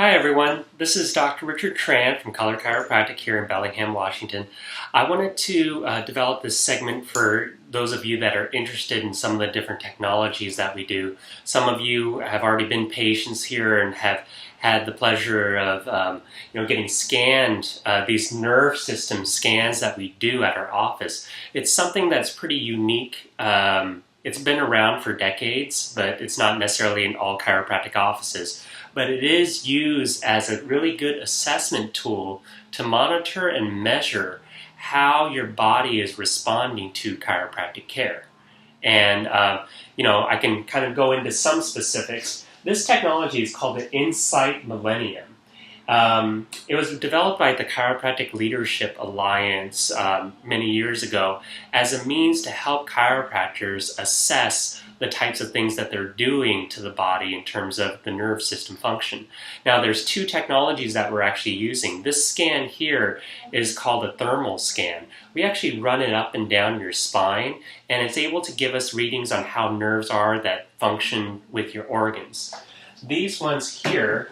Hi everyone, this is Dr. Richard Tran from Color Chiropractic here in Bellingham, Washington. I wanted to develop this segment for those of you that are interested in some of the different technologies that we do. Some of you have already been patients here and have had the pleasure of getting scanned, these nerve system scans that we do at our office. It's something that's pretty unique. It's been around for decades, but it's not necessarily in all chiropractic offices. But it is used as a really good assessment tool to monitor and measure how your body is responding to chiropractic care. And, I can kind of go into some specifics. This technology is called the Insight Millennium. It was developed by the Chiropractic Leadership Alliance many years ago as a means to help chiropractors assess the types of things that they're doing to the body in terms of the nerve system function. Now there's two technologies that we're actually using. This scan here is called a thermal scan. We actually run it up and down your spine, and it's able to give us readings on how nerves are that function with your organs. These ones here,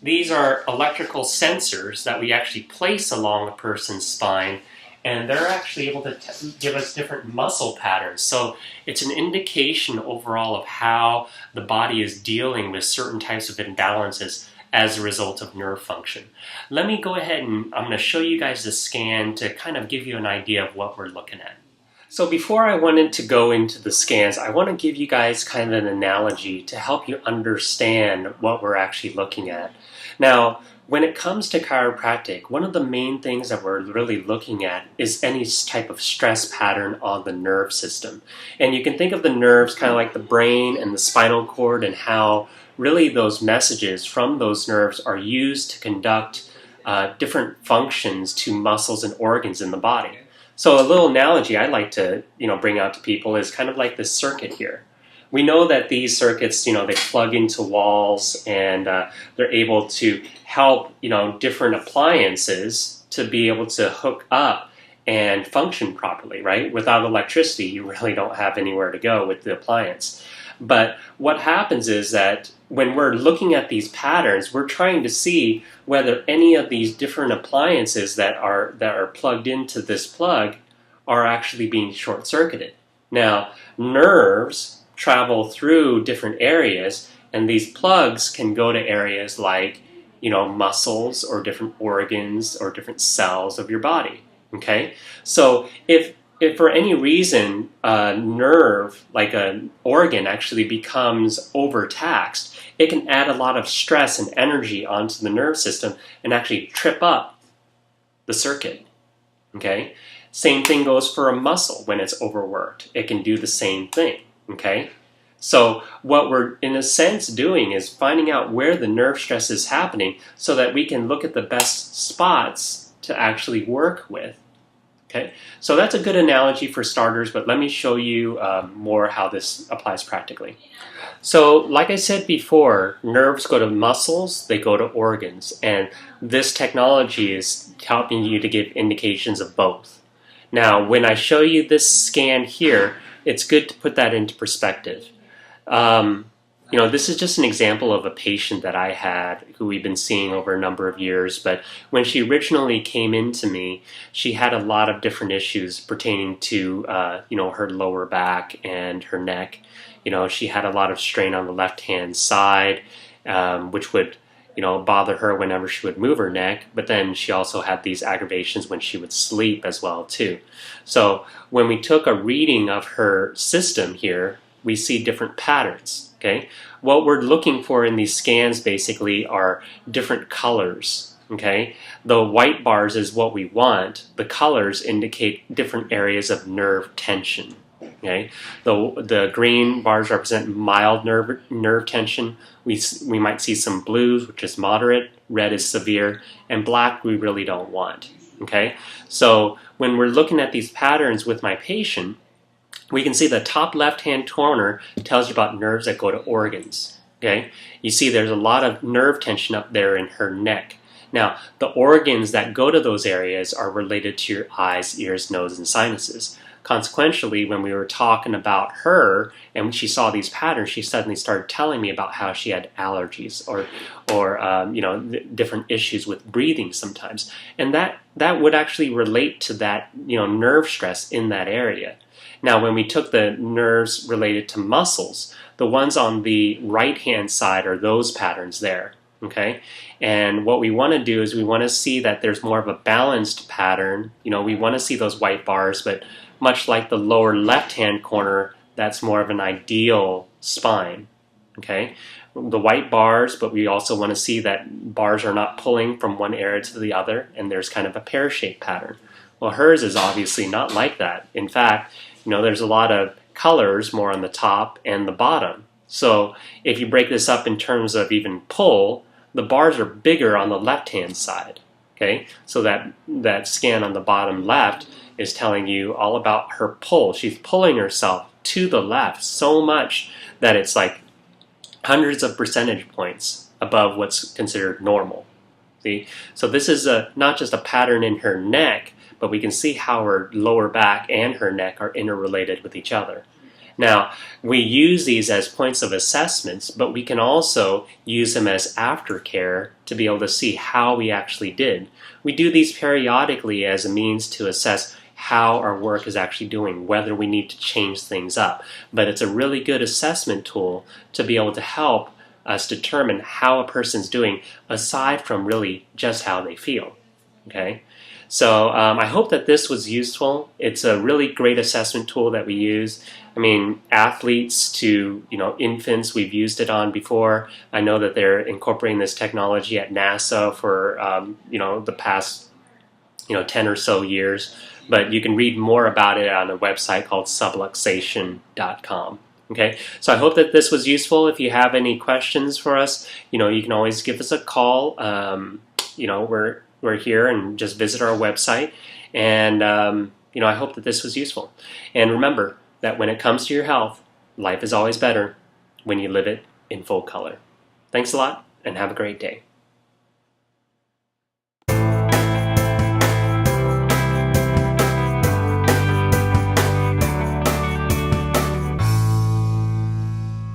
these are electrical sensors that we actually place along a person's spine, and they're actually able to give us different muscle patterns. So it's an indication overall of how the body is dealing with certain types of imbalances as a result of nerve function. Let me go ahead and I'm going to show you guys the scan to kind of give you an idea of what we're looking at. So before I wanted to go into the scans, I want to give you guys kind of an analogy to help you understand what we're actually looking at. Now, when it comes to chiropractic, one of the main things that we're really looking at is any type of stress pattern on the nerve system. And you can think of the nerves kind of like the brain and the spinal cord, and how really those messages from those nerves are used to conduct different functions to muscles and organs in the body. So a little analogy I like to bring out to people is kind of like this circuit here. We know that these circuits, they plug into walls, and they're able to help, different appliances to be able to hook up and function properly, right? Without electricity, you really don't have anywhere to go with the appliance. But what happens is that when we're looking at these patterns, we're trying to see whether any of these different appliances that are plugged into this plug are actually being short-circuited. Now, nerves travel through different areas, and these plugs can go to areas like muscles or different organs or different cells of your body. Okay, so if for any reason a nerve, like an organ, actually becomes overtaxed, it can add a lot of stress and energy onto the nerve system and actually trip up the circuit. Okay, same thing goes for a muscle. When it's overworked, it can do the same thing. Okay, so what we're in a sense doing is finding out where the nerve stress is happening so that we can look at the best spots to actually work with. Okay, so that's a good analogy for starters, but let me show you more how this applies practically. So like I said before, nerves go to muscles, they go to organs, and this technology is helping you to give indications of both. Now, when I show you this scan here, it's good to put that into perspective. This is just an example of a patient that I had who we've been seeing over a number of years, but when she originally came into me, she had a lot of different issues pertaining to, her lower back and her neck. She had a lot of strain on the left-hand side, which would bother her whenever she would move her neck, but then she also had these aggravations when she would sleep as well too. So when we took a reading of her system here, we see different patterns. Okay, what we're looking for in these scans basically are different colors. Okay, the white bars is what we want. The colors indicate different areas of nerve tension. Okay, the green bars represent mild nerve tension. We might see some blues, which is moderate. Red is severe, and black we really don't want. Okay, so when we're looking at these patterns with my patient, we can see the top left-hand corner tells you about nerves that go to organs. Okay, you see there's a lot of nerve tension up there in her neck. Now, the organs that go to those areas are related to your eyes, ears, nose, and sinuses. consequentially, when we were talking about her and when she saw these patterns, she suddenly started telling me about how she had allergies or different issues with breathing sometimes. And that would actually relate to that, nerve stress in that area. Now, when we took the nerves related to muscles, the ones on the right-hand side are those patterns there, okay? And what we want to do is we want to see that there's more of a balanced pattern. We want to see those white bars, but much like the lower left-hand corner, that's more of an ideal spine, okay? The white bars, but we also want to see that bars are not pulling from one area to the other, and there's kind of a pear-shaped pattern. Well, hers is obviously not like that. In fact, there's a lot of colors more on the top and the bottom. So if you break this up in terms of even pull, the bars are bigger on the left-hand side. Okay, so that scan on the bottom left is telling you all about her pull. She's pulling herself to the left so much that it's like hundreds of percentage points above what's considered normal. See, so this is not just a pattern in her neck, but we can see how her lower back and her neck are interrelated with each other. Now, we use these as points of assessments, but we can also use them as aftercare to be able to see how we actually did. We do these periodically as a means to assess how our work is actually doing, whether we need to change things up. But it's a really good assessment tool to be able to help us determine how a person's doing, aside from really just how they feel. Okay? So I hope that this was useful. It's a really great assessment tool that we use. I mean, athletes to infants, we've used it on before. I know that they're incorporating this technology at NASA for the past 10 or so years. But you can read more about it on a website called subluxation.com. Okay, so I hope that this was useful. If you have any questions for us, you can always give us a call. We're here, and just visit our website. And I hope that this was useful. And remember that when it comes to your health, life is always better when you live it in full color. Thanks a lot, and have a great day.